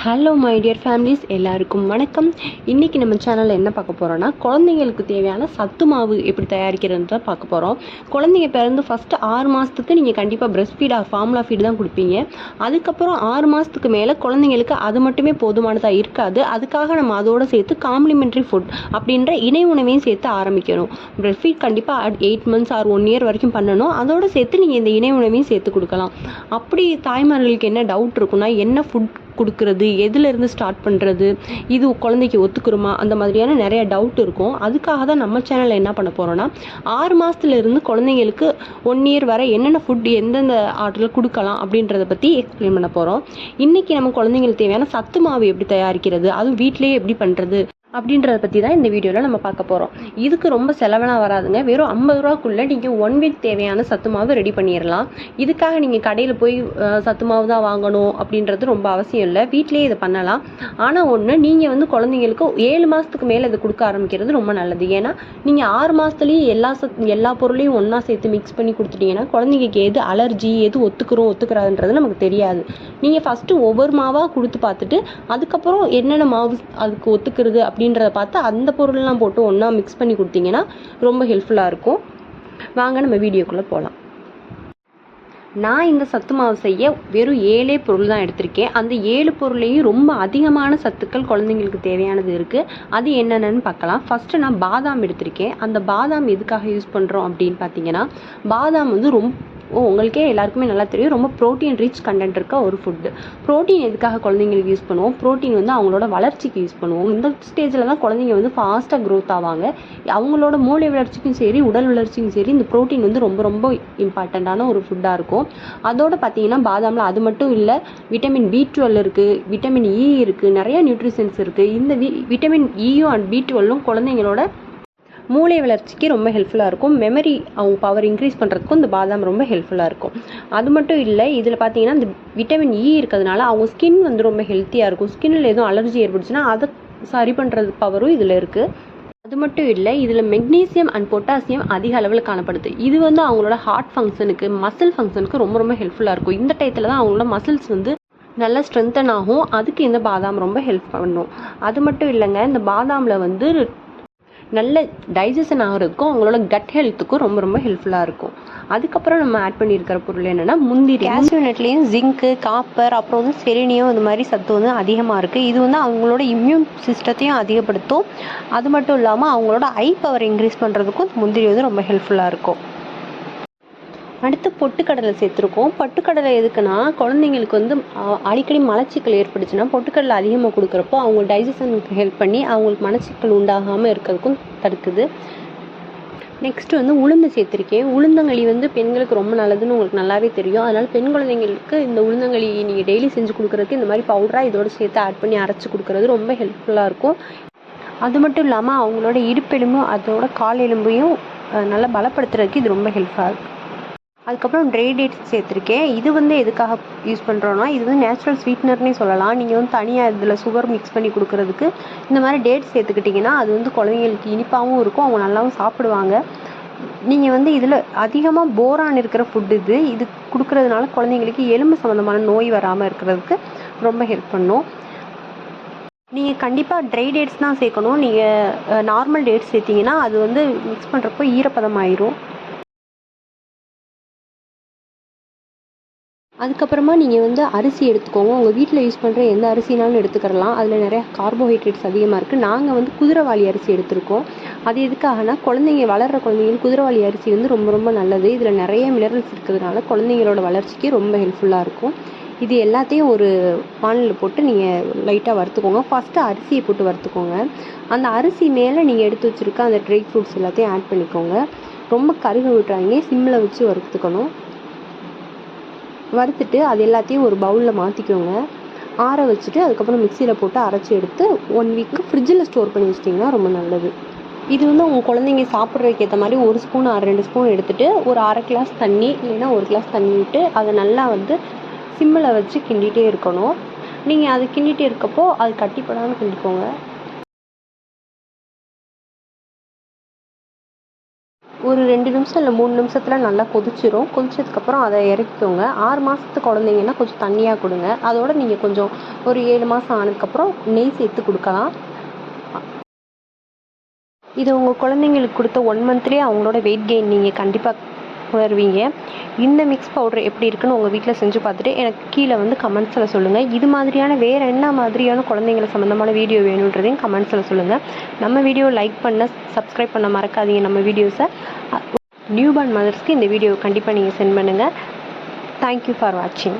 Hello my dear families, எல்லாருக்கும் வணக்கம். இன்றைக்கி நம்ம சேனலில் என்ன பார்க்க போகிறோன்னா, குழந்தைங்களுக்கு தேவையான சத்து மாவு எப்படி தயாரிக்கிறதுன்றத பார்க்க போகிறோம். குழந்தைங்க பிறந்து ஃபஸ்ட்டு 6 மாதத்துக்கு நீங்கள் கண்டிப்பாக பிரஸ்ட் ஃபீட் ஃபார்முலா ஃபீட் தான் கொடுப்பீங்க. அதுக்கப்புறம் 6 மாதத்துக்கு மேலே குழந்தைங்களுக்கு அது மட்டுமே போதுமானதாக இருக்காது. அதுக்காக நம்ம அதோடு சேர்த்து காம்ப்ளிமெண்ட்ரி ஃபுட் அப்படின்ற இணை உணவையும் சேர்த்து ஆரம்பிக்கணும். பிரஸ்ட் ஃபீட் கண்டிப்பாக 8 மந்த்ஸ் ஆர் 1 இயர் வரைக்கும் பண்ணணும். அதோடு சேர்த்து நீங்கள் இந்த இணை உணவையும் சேர்த்து கொடுக்கலாம். அப்படி தாய்மார்களுக்கு என்ன டவுட் இருக்குன்னா, என்ன ஃபுட் கொடுக்கறது, எதுலேருந்து ஸ்டார்ட் பண்ணுறது, இது குழந்தைக்கு ஒத்துக்குருமா, அந்த மாதிரியான நிறைய டவுட் இருக்கும். அதுக்காக தான் நம்ம சேனலில் என்ன பண்ண போகிறோன்னா, 6 மாதத்துலேருந்து குழந்தைங்களுக்கு 1 இயர் வரை என்னென்ன ஃபுட் எந்தெந்த ஆர்டரில் கொடுக்கலாம் அப்படின்றத பற்றி எக்ஸ்பிளைன் பண்ண போகிறோம். இன்றைக்கி நம்ம குழந்தைங்களுக்கு தேவையான சத்து மாவு எப்படி தயாரிக்கிறது, அதுவும் வீட்டிலேயே எப்படி பண்ணுறது அப்படின்றத பற்றி தான் இந்த வீடியோவில் நம்ம பார்க்க போகிறோம். இதுக்கு ரொம்ப செலவெல்லாம் வராதுங்க. வெறும் 50 ரூபாக்குள்ளே நீங்கள் 1 வீக் தேவையான சத்து மாவு ரெடி பண்ணிடலாம். இதுக்காக நீங்கள் கடையில் போய் சத்து மாவு தான் வாங்கணும் அப்படின்றது ரொம்ப அவசியம் இல்லை. வீட்டிலேயே இதை பண்ணலாம். ஆனால் நீங்கள் குழந்தைங்களுக்கு 7 மாதத்துக்கு மேலே இதை கொடுக்க ஆரம்பிக்கிறது ரொம்ப நல்லது. ஏன்னா நீங்கள் 6 மாதத்துலேயே எல்லா பொருளையும் ஒன்றா சேர்த்து மிக்ஸ் பண்ணி கொடுத்துட்டீங்கன்னா குழந்தைங்களுக்கு எது அலர்ஜி, எது ஒத்துக்கிறாதுன்றது நமக்கு தெரியாது. நீங்கள் ஃபஸ்ட்டு ஒவ்வொரு மாவாக கொடுத்து பார்த்துட்டு அதுக்கப்புறம் என்னென்ன மாவு அதுக்கு ஒத்துக்கிறது அப்படின்றத பார்த்து அந்த பொருள்லாம் போட்டு ஒன்றா மிக்ஸ் பண்ணி கொடுத்தீங்கன்னா ரொம்ப ஹெல்ப்ஃபுல்லாக இருக்கும். வாங்க நம்ம வீடியோக்குள்ளே போகலாம். நான் இந்த சத்து மாவு செய்ய வெறும் 7 பொருள் தான் எடுத்திருக்கேன். அந்த 7 பொருளையும் ரொம்ப அதிகமான சத்துக்கள் குழந்தைங்களுக்கு தேவையானது இருக்குது. அது என்னென்னு பார்க்கலாம். ஃபஸ்ட்டு நான் பாதாம் எடுத்திருக்கேன். அந்த பாதாம் எதுக்காக யூஸ் பண்ணுறோம் அப்படின்னு பார்த்தீங்கன்னா, பாதாம் உங்களுக்கே எல்லாருக்குமே நல்லா தெரியும், ரொம்ப ப்ரோட்டீன் ரிச் கண்டென்ட் இருக்க ஒரு ஃபுட்டு. ப்ரோட்டீன் எதுக்காக குழந்தைங்களுக்கு யூஸ் பண்ணுவோம்? ப்ரோட்டீன் அவங்களோட வளர்ச்சிக்கு யூஸ் பண்ணுவோம். இந்த ஸ்டேஜில் தான் குழந்தைங்க ஃபாஸ்ட்டாக க்ரோத் ஆவாங்க. அவங்களோட மூளை வளர்ச்சிக்கும் சரி, உடல் வளர்ச்சிக்கும் சரி, இந்த ப்ரோட்டீன் ரொம்ப ரொம்ப இம்பார்ட்டண்ட்டான ஒரு ஃபுட்டாக இருக்கும். அதோடு பார்த்தீங்கன்னா பாதாமில் அது மட்டும் இல்லை, விட்டமின் B12 இருக்குது, விட்டமின் E இருக்குது, நிறைய நியூட்ரிஷன்ஸ் இருக்குது. இந்த விட்டமின் Eயும் அண்ட் B12ம் குழந்தைங்களோட மூளை வளர்ச்சிக்கு ரொம்ப ஹெல்ப்ஃபுல்லாக இருக்கும். மெமரி அவங்க பவர் இன்க்ரீஸ் பண்ணுறதுக்கும் இந்த பாதாம் ரொம்ப ஹெல்ப்ஃபுல்லாக இருக்கும். அது மட்டும் இல்லை, இதில் பார்த்தீங்கன்னா இந்த விட்டமின் E இருக்கிறதுனால அவங்க ஸ்கின் ரொம்ப ஹெல்த்தியாக இருக்கும். ஸ்கின்னில் எதுவும் அலர்ஜி ஏற்பட்டுச்சுன்னா அதை சரி பண்ணுறது பவரும் இதில் இருக்குது. அது மட்டும் இல்லை, இதில் மெக்னீசியம் அண்ட் பொட்டாசியம் அதிக அளவில் காணப்படுது. இது அவங்களோட ஹார்ட் ஃபங்க்ஷனுக்கு, மசில் ஃபங்க்ஷனுக்கு ரொம்ப ரொம்ப ஹெல்ப்ஃபுல்லாக இருக்கும். இந்த டயத்தில் தான் அவங்களோட மசில்ஸ் நல்லா ஸ்ட்ரென்தன் ஆகும். அதுக்கு இந்த பாதாம் ரொம்ப ஹெல்ப் பண்ணும். அது மட்டும் இல்லைங்க, இந்த பாதாமில் நல்ல டைஜஷன் ஆகிறதுக்கும் அவங்களோட கட் ஹெல்த்துக்கும் ரொம்ப ரொம்ப ஹெல்ப்ஃபுல்லாக இருக்கும். அதுக்கப்புறம் நம்ம ஆட் பண்ணியிருக்கிற பொருள் என்னென்னா முந்திரி. கேஷ்யூ நட்லேயும் ஜிங்க்கு, காப்பர், அப்புறம் செலினியம், இந்த மாதிரி சத்து அதிகமாக இருக்குது. இது அவங்களோட இம்யூன் சிஸ்டத்தையும் அதிகப்படுத்தும். அது மட்டும் இல்லாமல் அவங்களோட ஐ பவர் இன்க்ரீஸ் பண்ணுறதுக்கும் முந்திரி ரொம்ப ஹெல்ப்ஃபுல்லாக இருக்கும். அடுத்து பொட்டுக்கடலை சேர்த்துருக்கோம். பொட்டுக்கடலை எதுக்குன்னா, குழந்தைங்களுக்கு அடிக்கடி மலச்சிக்கல் ஏற்பட்டுச்சுன்னா பொட்டுக்கடலை அதிகமாக கொடுக்குறப்போ அவங்க டைஜஷனுக்கு ஹெல்ப் பண்ணி அவங்களுக்கு மலச்சிக்கல் உண்டாகாமல் இருக்கிறதுக்கும் தடுக்குது. நெக்ஸ்ட்டு உளுந்து சேர்த்துருக்கேன். உளுந்தங்களி பெண்களுக்கு ரொம்ப நல்லதுன்னு உங்களுக்கு நல்லாவே தெரியும். அதனால் பெண் குழந்தைங்களுக்கு இந்த உளுந்தங்களி நீங்கள் டெய்லி செஞ்சு கொடுக்குறதுக்கு இந்த மாதிரி பவுடராக இதோடு சேர்த்து ஆட் பண்ணி அரைச்சி கொடுக்குறது ரொம்ப ஹெல்ப்ஃபுல்லாக இருக்கும். அது மட்டும் இல்லாமல் அவங்களோட இடுப்பெலும்பும் அதோட கால் எலும்பையும் நல்லா பலப்படுத்துறதுக்கு இது ரொம்ப ஹெல்ப்ஃபுல்லாக இருக்குது. அதுக்கப்புறம் ட்ரை டேட்ஸ் சேர்த்துருக்கேன். இது எதுக்காக யூஸ் பண்ணுறோன்னா, இது நேச்சுரல் ஸ்வீட்னர்னே சொல்லலாம். நீங்கள் தனியாக இதில் சுகர் மிக்ஸ் பண்ணி கொடுக்குறதுக்கு இந்த மாதிரி டேட்ஸ் சேர்த்துக்கிட்டிங்கன்னா அது குழந்தைங்களுக்கு இனிப்பாகவும் இருக்கும், அவங்க நல்லாவும் சாப்பிடுவாங்க. நீங்கள் இதில் அதிகமாக போரான் இருக்கிற ஃபுட் இது கொடுக்குறதுனால குழந்தைங்களுக்கு எலும்பு சம்மந்தமான நோய் வராமல் இருக்கிறதுக்கு ரொம்ப ஹெல்ப் பண்ணும். நீங்கள் கண்டிப்பாக ட்ரை டேட்ஸ் தான் சேர்க்கணும். நீங்கள் நார்மல் டேட்ஸ் சேர்த்திங்கன்னா அது மிக்ஸ் பண்ணுறப்போ ஈரப்பதமாயிரும். அதுக்கப்புறமா நீங்கள் அரிசி எடுத்துக்கோங்க. உங்கள் வீட்டில் யூஸ் பண்ணுற எந்த அரிசினாலும் எடுத்துக்கிறலாம். அதில் நிறையா கார்போஹைட்ரேட்ஸ் அதிகமாக இருக்குது. நாங்கள் குதிரைவாலி அரிசி எடுத்திருக்கோம். அது எதுக்காகனா, வளர்கிற குழந்தைங்களுக்கு குதிரைவாலி அரிசி ரொம்ப ரொம்ப நல்லது. இதில் நிறைய மினரல்ஸ் இருக்கிறதுனால குழந்தைங்களோட வளர்ச்சிக்கு ரொம்ப ஹெல்ப்ஃபுல்லாக இருக்கும். இது எல்லாத்தையும் ஒரு பானில் போட்டு நீங்கள் லைட்டாக வறுத்துக்கோங்க. ஃபஸ்ட்டு அரிசியை போட்டு வறுத்துக்கோங்க. அந்த அரிசி மேலே நீங்கள் எடுத்து வச்சுருக்க அந்த ட்ரை ஃப்ரூட்ஸ் எல்லாத்தையும் ஆட் பண்ணிக்கோங்க. ரொம்ப கருக விட்டுறாங்க, சிம்மில் வச்சு வறுத்துக்கணும். வறுத்துட்டு அது எல்லாத்தையும் ஒரு பவுலில் மாற்றிக்கோங்க. ஆற வச்சுட்டு அதுக்கப்புறம் மிக்சியில் போட்டு அரைச்சி எடுத்து 1 வீக்கு ஃப்ரிட்ஜில் ஸ்டோர் பண்ணி வச்சிட்டிங்கன்னா ரொம்ப நல்லது. இது உங்கள் குழந்தைங்க சாப்பிட்றதுக்கு ஏற்ற மாதிரி 1 ஸ்பூன் ஆர் 2 ஸ்பூன் எடுத்துகிட்டு ஒரு அரை கிளாஸ் தண்ணி இல்லைன்னா 1 கிளாஸ் தண்ணி விட்டு அதை நல்லா சிம்மில் வச்சு கிண்டிகிட்டே இருக்கணும். நீங்கள் அது கிண்டிகிட்டே இருக்கப்போ அது கட்டிப்படாமல் கிண்டிக்கோங்க. ஒரு 2 நிமிஷம் இல்லை 3 நிமிஷத்தில் நல்லா கொதிச்சிரும். கொதிச்சதுக்கப்புறம் அதை இறக்கிக்கோங்க. 6 மாதத்து குழந்தைங்கன்னா கொஞ்சம் தண்ணியாக கொடுங்க. அதோட நீங்கள் கொஞ்சம் ஒரு 7 மாதம் ஆனதுக்கப்புறம் நெய் சேர்த்து கொடுக்கலாம். இது உங்கள் குழந்தைங்களுக்கு கொடுத்த 1 மந்த்லேயே அவங்களோட வெயிட் கெயின் நீங்கள் கண்டிப்பாக உணர்வீங்க. இந்த மிக்ஸ் பவுடர் எப்படி இருக்குன்னு உங்கள் வீட்டில் செஞ்சு பார்த்துட்டு எனக்கு கீழே வந்து கமெண்ட்ஸில் சொல்லுங்கள். இது மாதிரியான வேறு என்ன மாதிரியான குழந்தைங்களை சம்மந்தமான வீடியோ வேணுன்றதையும் கமெண்ட்ஸில் சொல்லுங்கள். நம்ம வீடியோ லைக் பண்ண, சப்ஸ்கிரைப் பண்ண மறக்காதீங்க. நம்ம வீடியோஸை நியூபார்ன் மதர்ஸ்க்கு இந்த வீடியோ கண்டிப்பாக நீங்கள் சென்ட் பண்ணுங்கள். தேங்க்யூ ஃபார் வாட்சிங்.